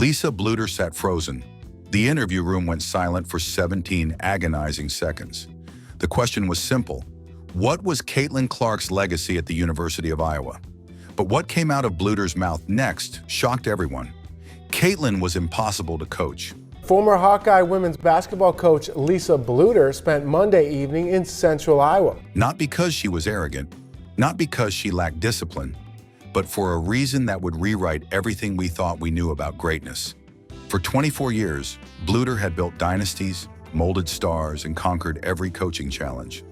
Lisa Bluder sat frozen. The interview room went silent for 17 agonizing seconds. The question was simple. What was Caitlin Clark's legacy at the University of Iowa? But what came out of Bluder's mouth next shocked everyone. Caitlin was impossible to coach. Former Hawkeye women's basketball coach Lisa Bluder spent Monday evening in central Iowa. Not because she was arrogant, not because she lacked discipline, but for a reason that would rewrite everything we thought we knew about greatness. For 24 years, Bluder had built dynasties, molded stars, and conquered every coaching challenge.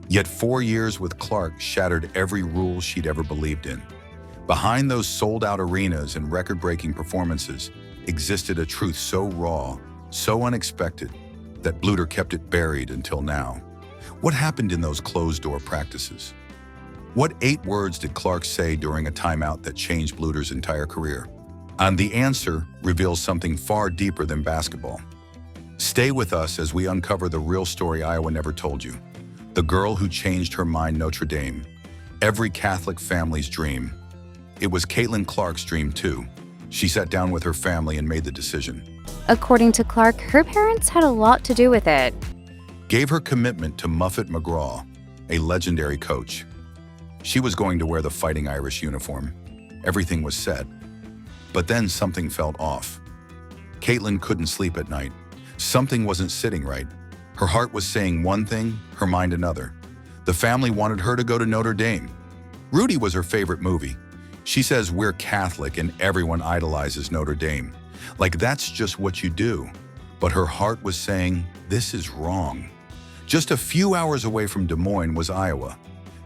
Yet 4 years with Clark shattered every rule she'd ever believed in. Behind those sold-out arenas and record-breaking performances existed a truth so raw, so unexpected, that Bluder kept it buried until now. What happened in those closed-door practices? What 8 words did Clark say during a timeout that changed Bluder's entire career? And the answer reveals something far deeper than basketball. Stay with us as we uncover the real story Iowa never told you. The girl who changed her mind, Notre Dame. Every Catholic family's dream. It was Caitlin Clark's dream too. She sat down with her family and made the decision. According to Clark, her parents had a lot to do with it. Gave her commitment to Muffet McGraw, a legendary coach. She was going to wear the Fighting Irish uniform. Everything was set. But then something felt off. Caitlin couldn't sleep at night. Something wasn't sitting right. Her heart was saying one thing, her mind another. The family wanted her to go to Notre Dame. Rudy was her favorite movie. She says we're Catholic and everyone idolizes Notre Dame. Like that's just what you do. But her heart was saying, this is wrong. Just a few hours away from Des Moines was Iowa.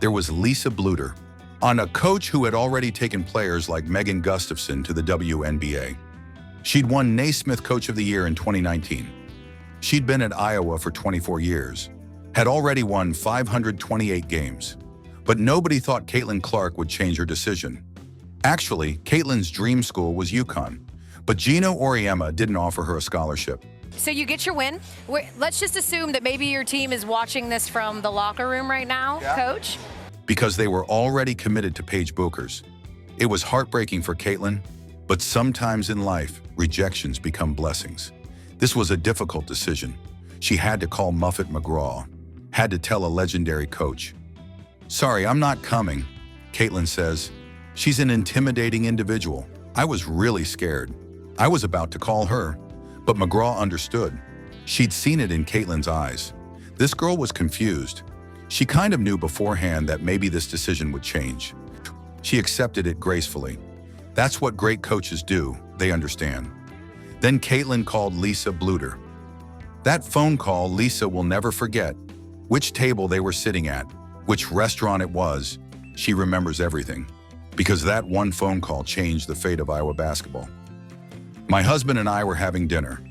There was Lisa Bluder, on a coach who had already taken players like Megan Gustafson to the WNBA. She'd won Naismith Coach of the Year in 2019. She'd been at Iowa for 24 years, had already won 528 games. But nobody thought Caitlin Clark would change her decision. Actually, Caitlin's dream school was UConn, but Gino Auriemma didn't offer her a scholarship. So you get your win. Let's just assume that maybe your team is watching this from the locker room right now, Coach. Because they were already committed to Paige Buchers. It was heartbreaking for Caitlin, but sometimes in life, rejections become blessings. This was a difficult decision. She had to call Muffet McGraw, had to tell a legendary coach. Sorry, I'm not coming, Caitlin says. She's an intimidating individual. I was really scared. I was about to call her, but McGraw understood. She'd seen it in Caitlin's eyes. This girl was confused. She kind of knew beforehand that maybe this decision would change. She accepted it gracefully. That's what great coaches do, they understand. Then Caitlin called Lisa Bluder. That phone call Lisa will never forget. Which table they were sitting at, which restaurant it was, she remembers everything. Because that one phone call changed the fate of Iowa basketball. My husband and I were having dinner.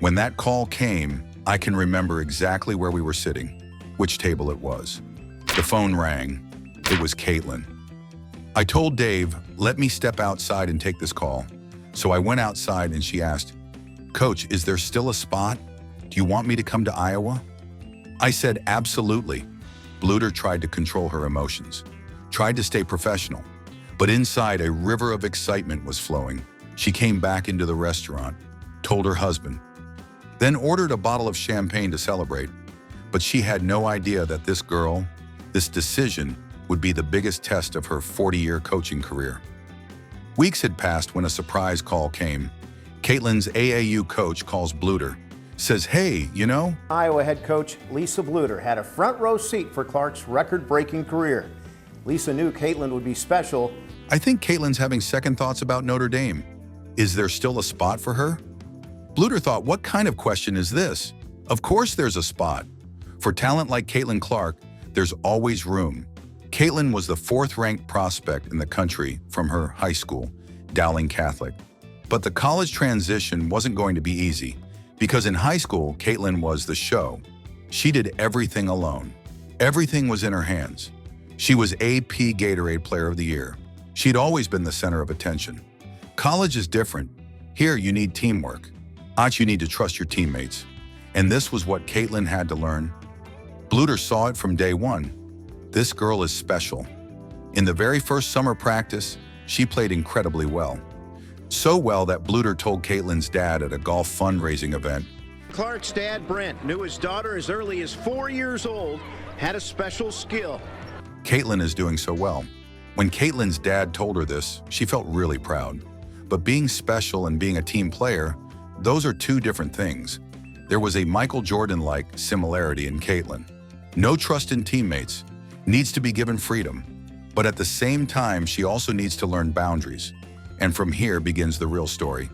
When that call came, I can remember exactly where we were sitting, which table it was. The phone rang. It was Caitlin. I told Dave, let me step outside and take this call. So I went outside and she asked, Coach, is there still a spot? Do you want me to come to Iowa? I said, absolutely. Bluder tried to control her emotions, tried to stay professional. But inside, a river of excitement was flowing. She came back into the restaurant, told her husband, then ordered a bottle of champagne to celebrate. But she had no idea that this girl, this decision, would be the biggest test of her 40-year coaching career. Weeks had passed when a surprise call came. Caitlin's AAU coach calls Bluder, says, hey, you know? Iowa head coach Lisa Bluder had a front row seat for Clark's record-breaking career. Lisa knew Caitlin would be special. I think Caitlin's having second thoughts about Notre Dame. Is there still a spot for her? Bluder thought, what kind of question is this? Of course there's a spot. For talent like Caitlin Clark, there's always room. Caitlin was the 4th-ranked prospect in the country from her high school, Dowling Catholic. But the college transition wasn't going to be easy, because in high school, Caitlin was the show. She did everything alone. Everything was in her hands. She was AP Gatorade Player of the Year. She'd always been the center of attention. College is different. Here, you need teamwork. You need to trust your teammates. And this was what Caitlin had to learn. Bluder saw it from day one. This girl is special. In the very first summer practice, she played incredibly well. So well that Bluder told Caitlin's dad at a golf fundraising event, Clark's dad, Brent, knew his daughter as early as 4 years old had a special skill. Caitlin is doing so well. When Caitlin's dad told her this, she felt really proud. But being special and being a team player, those are two different things. There was a Michael Jordan-like similarity in Caitlin. No trust in teammates, needs to be given freedom. But at the same time, she also needs to learn boundaries. And from here begins the real story.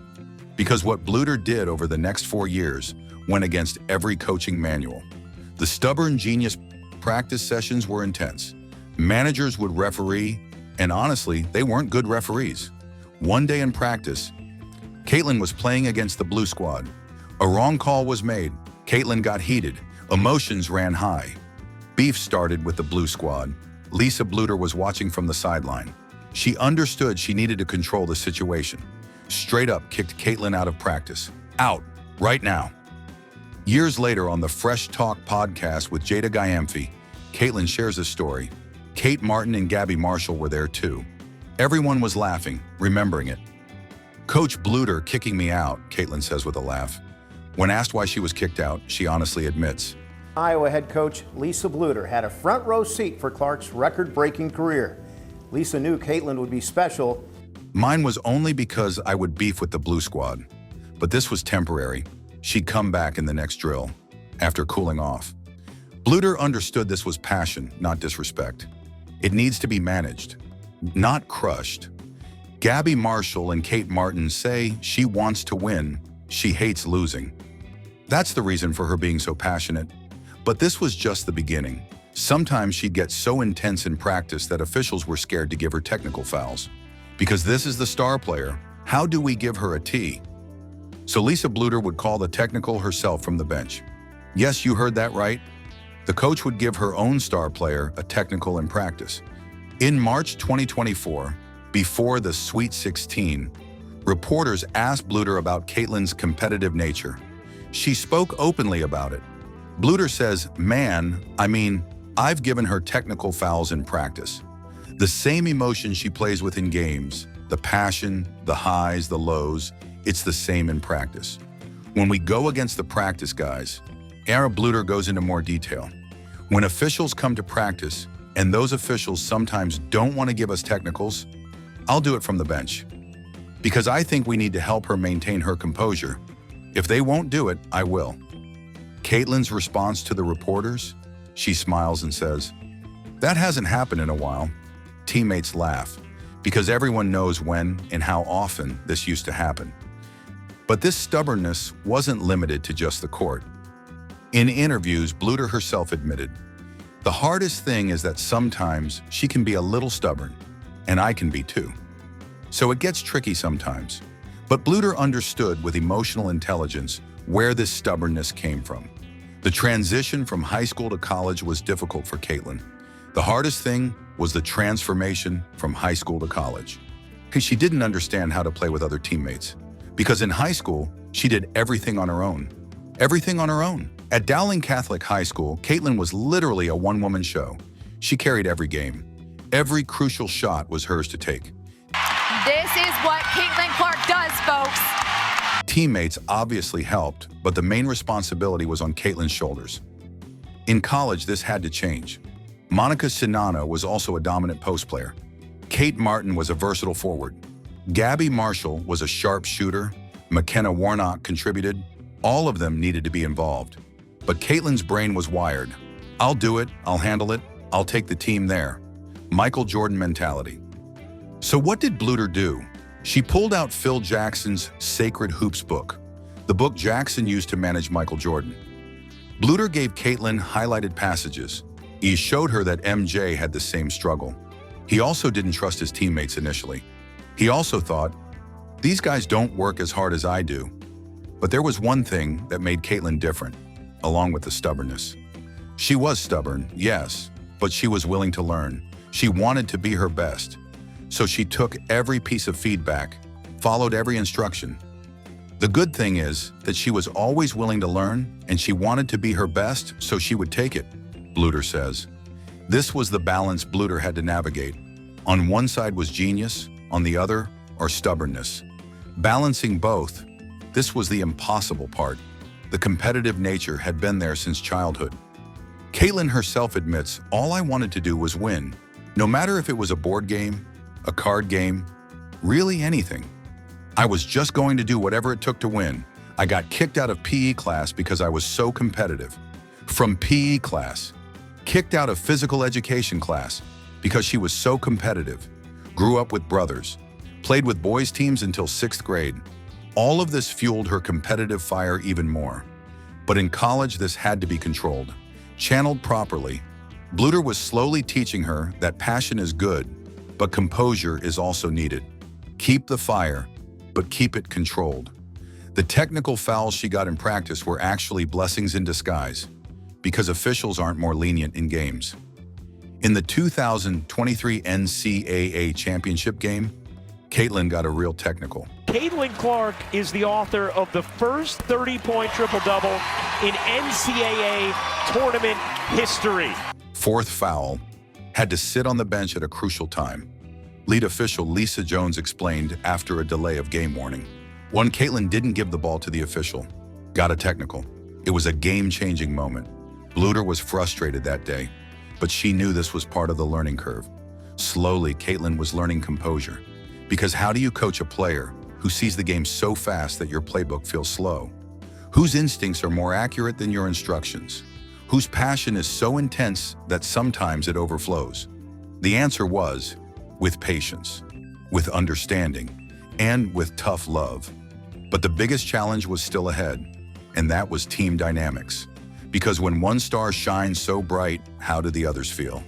Because what Bluder did over the next 4 years went against every coaching manual. The stubborn genius practice sessions were intense. Managers would referee, and honestly, they weren't good referees. One day in practice, Caitlin was playing against the blue squad. A wrong call was made. Caitlin got heated. Emotions ran high. Beef started with the blue squad. Lisa Bluder was watching from the sideline. She understood she needed to control the situation. Straight up kicked Caitlin out of practice. Out, right now. Years later on the Fresh Talk podcast with Jada Gyamphy, Caitlin shares a story. Kate Martin and Gabby Marshall were there too. Everyone was laughing, remembering it. Coach Bluder kicking me out, Caitlin says with a laugh. When asked why she was kicked out, she honestly admits. Iowa head coach Lisa Bluder had a front row seat for Clark's record-breaking career. Lisa knew Caitlin would be special. Mine was only because I would beef with the blue squad. But this was temporary. She'd come back in the next drill, after cooling off. Bluder understood this was passion, not disrespect. It needs to be managed, not crushed. Gabby Marshall and Kate Martin say she wants to win, she hates losing. That's the reason for her being so passionate. But this was just the beginning. Sometimes she'd get so intense in practice that officials were scared to give her technical fouls. Because this is the star player, how do we give her a T? So Lisa Bluder would call the technical herself from the bench. Yes, you heard that right. The coach would give her own star player a technical in practice. In March 2024, before the Sweet 16, reporters asked Bluder about Caitlin's competitive nature. She spoke openly about it. Bluder says, I've given her technical fouls in practice. The same emotion she plays with in games, the passion, the highs, the lows, it's the same in practice. When we go against the practice guys, Bluder goes into more detail. When officials come to practice, and those officials sometimes don't want to give us technicals, I'll do it from the bench. Because I think we need to help her maintain her composure. If they won't do it, I will. Caitlin's response to the reporters? She smiles and says, that hasn't happened in a while. Teammates laugh, because everyone knows when and how often this used to happen. But this stubbornness wasn't limited to just the court. In interviews, Bluder herself admitted, the hardest thing is that sometimes she can be a little stubborn, and I can be too. So it gets tricky sometimes. But Bluder understood with emotional intelligence where this stubbornness came from. The transition from high school to college was difficult for Caitlin. The hardest thing was the transformation from high school to college. She didn't understand how to play with other teammates. Because in high school, she did everything on her own. Everything on her own. At Dowling Catholic High School, Caitlin was literally a one-woman show. She carried every game. Every crucial shot was hers to take. This is what Caitlin Clark does, folks. Teammates obviously helped, but the main responsibility was on Caitlin's shoulders. In college, this had to change. Monica Sinano was also a dominant post player. Kate Martin was a versatile forward. Gabby Marshall was a sharp shooter. McKenna Warnock contributed. All of them needed to be involved. But Caitlin's brain was wired. I'll do it, I'll handle it, I'll take the team there. Michael Jordan mentality. So what did Bluder do? She pulled out Phil Jackson's Sacred Hoops book, the book Jackson used to manage Michael Jordan. Bluder gave Caitlin highlighted passages. He showed her that MJ had the same struggle. He also didn't trust his teammates initially. He also thought, these guys don't work as hard as I do. But there was one thing that made Caitlin different, along with the stubbornness. She was stubborn, yes, but she was willing to learn. She wanted to be her best. So she took every piece of feedback, followed every instruction. The good thing is that she was always willing to learn, and she wanted to be her best, so she would take it, Bluder says. This was the balance Bluder had to navigate. On one side was genius, on the other, or stubbornness. Balancing both, this was the impossible part. The competitive nature had been there since childhood. Caitlin herself admits, all I wanted to do was win, no matter if it was a board game, a card game, really anything. I was just going to do whatever it took to win. I got kicked out of PE class because I was so competitive. From PE class, kicked out of physical education class because she was so competitive. Grew up with brothers, played with boys' teams until 6th grade. All of this fueled her competitive fire even more. But in college, this had to be controlled. Channeled properly, Bluder was slowly teaching her that passion is good, but composure is also needed. Keep the fire, but keep it controlled. The technical fouls she got in practice were actually blessings in disguise, because officials aren't more lenient in games. In the 2023 NCAA championship game, Caitlin got a real technical. Caitlin Clark is the author of the first 30-point triple-double in NCAA tournament history. 4th foul, had to sit on the bench at a crucial time. Lead official Lisa Jones explained after a delay of game warning. One, Caitlin didn't give the ball to the official, got a technical. It was a game-changing moment. Bluder was frustrated that day, but she knew this was part of the learning curve. Slowly, Caitlin was learning composure. Because how do you coach a player who sees the game so fast that your playbook feels slow? Whose instincts are more accurate than your instructions? Whose passion is so intense that sometimes it overflows? The answer was, with patience, with understanding, and with tough love. But the biggest challenge was still ahead, and that was team dynamics. Because when one star shines so bright, how do the others feel?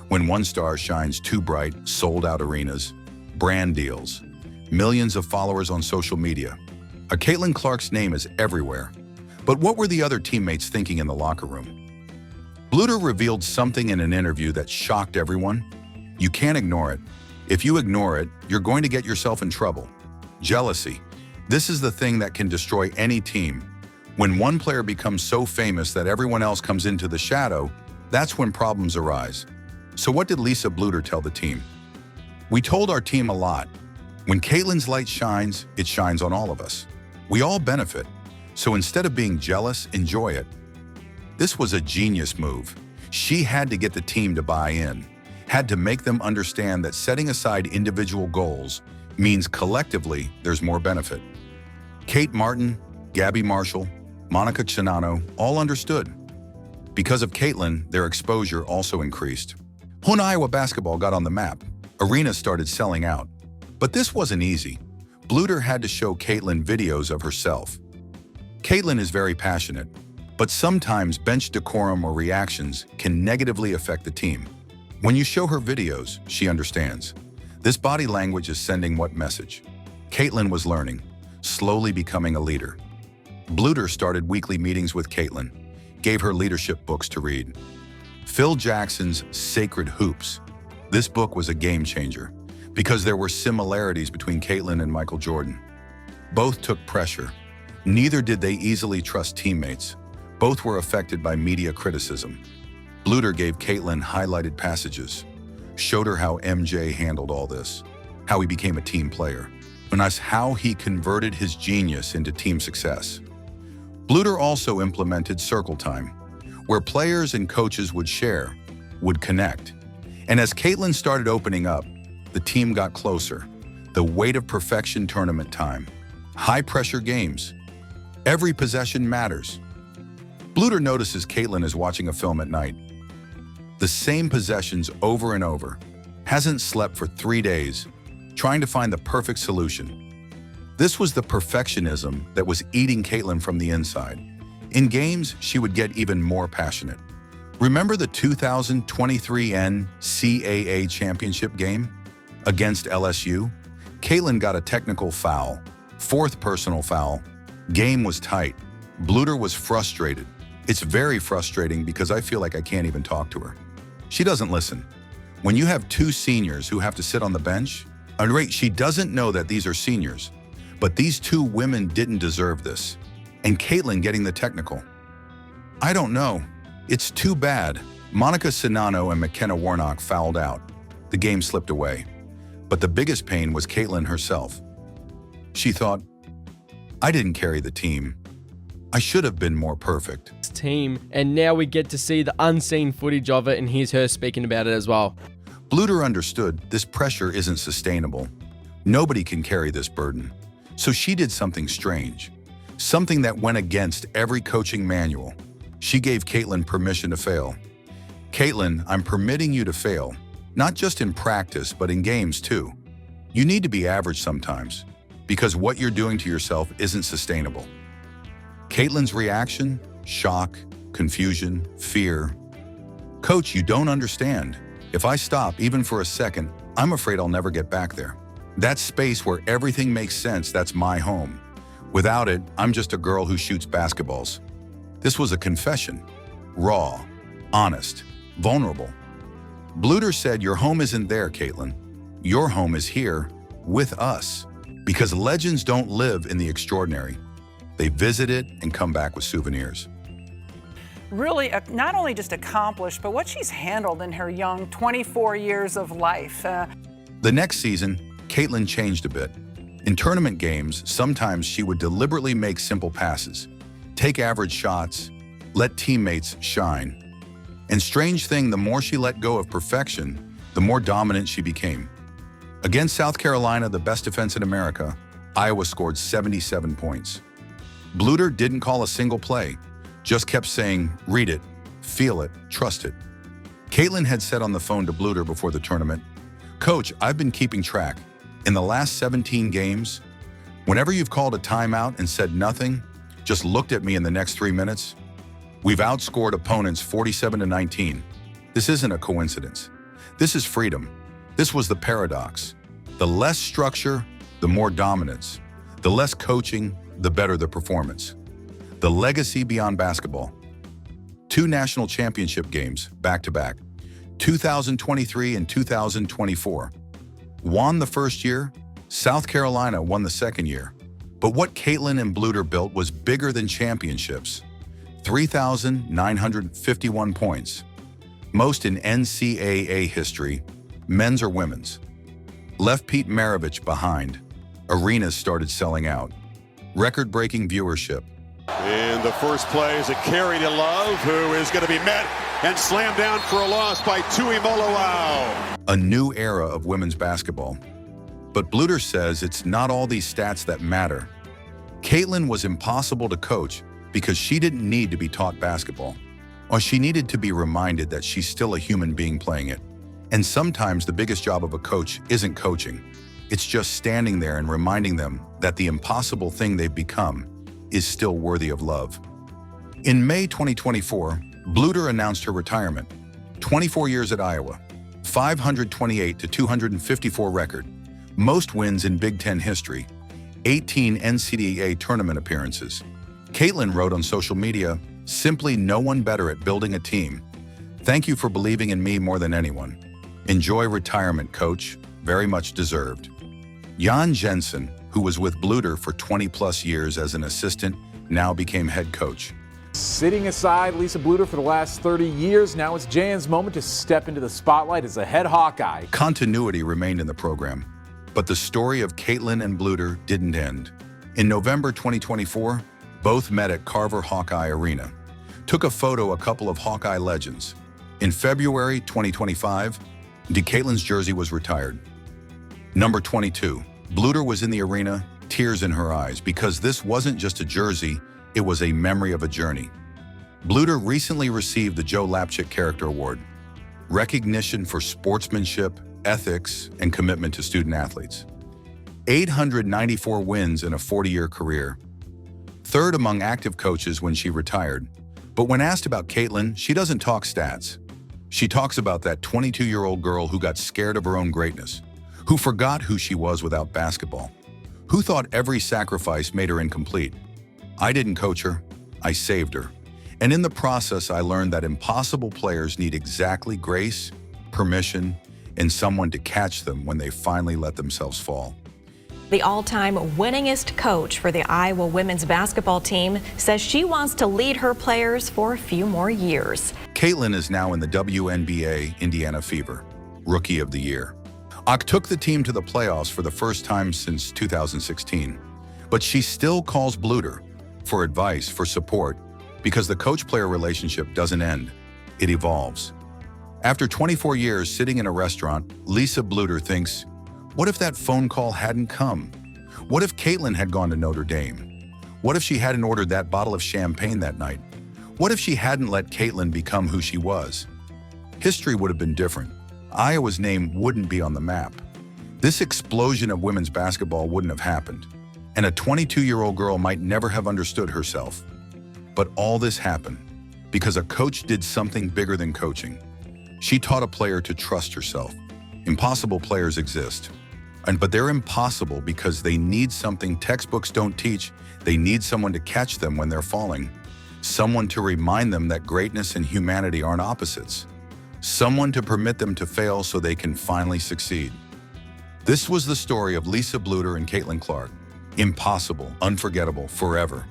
When one star shines too bright, sold-out arenas, brand deals, millions of followers on social media. Caitlin Clark's name is everywhere. But what were the other teammates thinking in the locker room? Bluder revealed something in an interview that shocked everyone. You can't ignore it. If you ignore it, you're going to get yourself in trouble. Jealousy. This is the thing that can destroy any team. When one player becomes so famous that everyone else comes into the shadow, that's when problems arise. So what did Lisa Bluder tell the team? We told our team a lot. When Caitlin's light shines, it shines on all of us. We all benefit. So instead of being jealous, enjoy it. This was a genius move. She had to get the team to buy in, had to make them understand that setting aside individual goals means collectively there's more benefit. Kate Martin, Gabby Marshall, Monica Chinano all understood. Because of Caitlin, their exposure also increased. When Iowa basketball got on the map, arenas started selling out. But this wasn't easy. Bluder had to show Caitlin videos of herself. Caitlin is very passionate, but sometimes bench decorum or reactions can negatively affect the team. When you show her videos, she understands. This body language is sending what message? Caitlin was learning, slowly becoming a leader. Bluder started weekly meetings with Caitlin, gave her leadership books to read. Phil Jackson's Sacred Hoops. This book was a game changer because there were similarities between Caitlin and Michael Jordan. Both took pressure. Neither did they easily trust teammates. Both were affected by media criticism. Bluder gave Caitlin highlighted passages, showed her how MJ handled all this, how he became a team player, and how he converted his genius into team success. Bluder also implemented circle time, where players and coaches would share, would connect. And as Caitlin started opening up, the team got closer. The weight of perfection tournament time, high-pressure games. Every possession matters. Bluder notices Caitlin is watching a film at night. The same possessions over and over. Hasn't slept for 3 days, trying to find the perfect solution. This was the perfectionism that was eating Caitlin from the inside. In games, she would get even more passionate. Remember the 2023 NCAA championship game against LSU? Caitlin got a technical foul, 4th personal foul. Game was tight. Bluder was frustrated. It's very frustrating because I feel like I can't even talk to her. She doesn't listen. When you have 2 seniors who have to sit on the bench, she doesn't know that these are seniors, but these 2 women didn't deserve this. And Caitlin getting the technical. I don't know. It's too bad. Monica Chinano and McKenna Warnock fouled out. The game slipped away. But the biggest pain was Caitlin herself. She thought, I didn't carry the team. I should have been more perfect. Team, and now we get to see the unseen footage of it, and here's her speaking about it as well. Bluder understood this pressure isn't sustainable. Nobody can carry this burden. So she did something strange, something that went against every coaching manual. She gave Caitlin permission to fail. Caitlin, I'm permitting you to fail, not just in practice, but in games too. You need to be average sometimes, because what you're doing to yourself isn't sustainable. Caitlin's reaction? Shock, confusion, fear. Coach, you don't understand. If I stop even for a second, I'm afraid I'll never get back there. That space where everything makes sense, that's my home. Without it, I'm just a girl who shoots basketballs. This was a confession. Raw, honest, vulnerable. Bluder said, your home isn't there, Caitlin. Your home is here with us. Because legends don't live in the extraordinary. They visit it and come back with souvenirs. Really, not only just accomplished, but what she's handled in her young 24 years of life. The next season, Caitlin changed a bit. In tournament games, sometimes she would deliberately make simple passes, take average shots, let teammates shine. And strange thing, the more she let go of perfection, the more dominant she became. Against South Carolina, the best defense in America, Iowa scored 77 points. Bluder didn't call a single play, just kept saying, read it, feel it, trust it. Caitlin had said on the phone to Bluder before the tournament, Coach, I've been keeping track. In the last 17 games, whenever you've called a timeout and said nothing, just looked at me in the next 3 minutes, we've outscored opponents 47-19. This isn't a coincidence. This is freedom. This was the paradox. The less structure, the more dominance. The less coaching, the better the performance. The legacy beyond basketball. 2 national championship games back-to-back, 2023 and 2024. Won the first year, South Carolina won the second year. But what Caitlin and Bluder built was bigger than championships. 3,951 points, most in NCAA history, men's or women's. Left Pete Maravich behind. Arenas started selling out. Record-breaking viewership. And the first play is a carry to Love, who is going to be met and slammed down for a loss by Tui Molowau. A new era of women's basketball. But Bluder says it's not all these stats that matter. Caitlin was impossible to coach because she didn't need to be taught basketball, or she needed to be reminded that she's still a human being playing it. And sometimes the biggest job of a coach isn't coaching. It's just standing there and reminding them that the impossible thing they've become is still worthy of love. In May 2024, Bluder announced her retirement. 24 years at Iowa, 528-254 record, most wins in Big Ten history, 18 NCAA tournament appearances. Caitlin wrote on social media, simply no one better at building a team. Thank you for believing in me more than anyone. Enjoy retirement, coach. Very much deserved. Jan Jensen, who was with Bluder for 20-plus years as an assistant, now became head coach. Sitting aside Lisa Bluder for the last 30 years, now it's Jan's moment to step into the spotlight as a head Hawkeye. Continuity remained in the program, but the story of Caitlin and Bluder didn't end. In November 2024, both met at Carver Hawkeye Arena, took a photo a couple of Hawkeye legends. In February 2025, Caitlin's jersey was retired. Number 22, Bluder was in the arena, tears in her eyes, because this wasn't just a jersey, it was a memory of a journey. Bluder recently received the Joe Lapchick Character Award, recognition for sportsmanship, ethics, and commitment to student athletes. 894 wins in a 40-year career. Third among active coaches when she retired. But when asked about Caitlin, she doesn't talk stats. She talks about that 22-year-old girl who got scared of her own greatness, who forgot who she was without basketball, who thought every sacrifice made her incomplete. I didn't coach her, I saved her. And in the process, I learned that impossible players need exactly grace, permission, and someone to catch them when they finally let themselves fall. The all-time winningest coach for the Iowa women's basketball team says she wants to lead her players for a few more years. Caitlin is now in the WNBA Indiana Fever, Rookie of the Year. Ak took the team to the playoffs for the first time since 2016, but she still calls Bluder for advice, for support, because the coach-player relationship doesn't end, it evolves. After 24 years sitting in a restaurant, Lisa Bluder thinks, what if that phone call hadn't come? What if Caitlin had gone to Notre Dame? What if she hadn't ordered that bottle of champagne that night? What if she hadn't let Caitlin become who she was? History would have been different. Iowa's name wouldn't be on the map. This explosion of women's basketball wouldn't have happened, and a 22-year-old girl might never have understood herself. But all this happened because a coach did something bigger than coaching. She taught a player to trust herself. Impossible players exist, but they're impossible because they need something textbooks don't teach. They need someone to catch them when they're falling, someone to remind them that greatness and humanity aren't opposites, someone to permit them to fail so they can finally succeed. This was the story of Lisa Bluder and Caitlin Clark. Impossible, unforgettable, forever.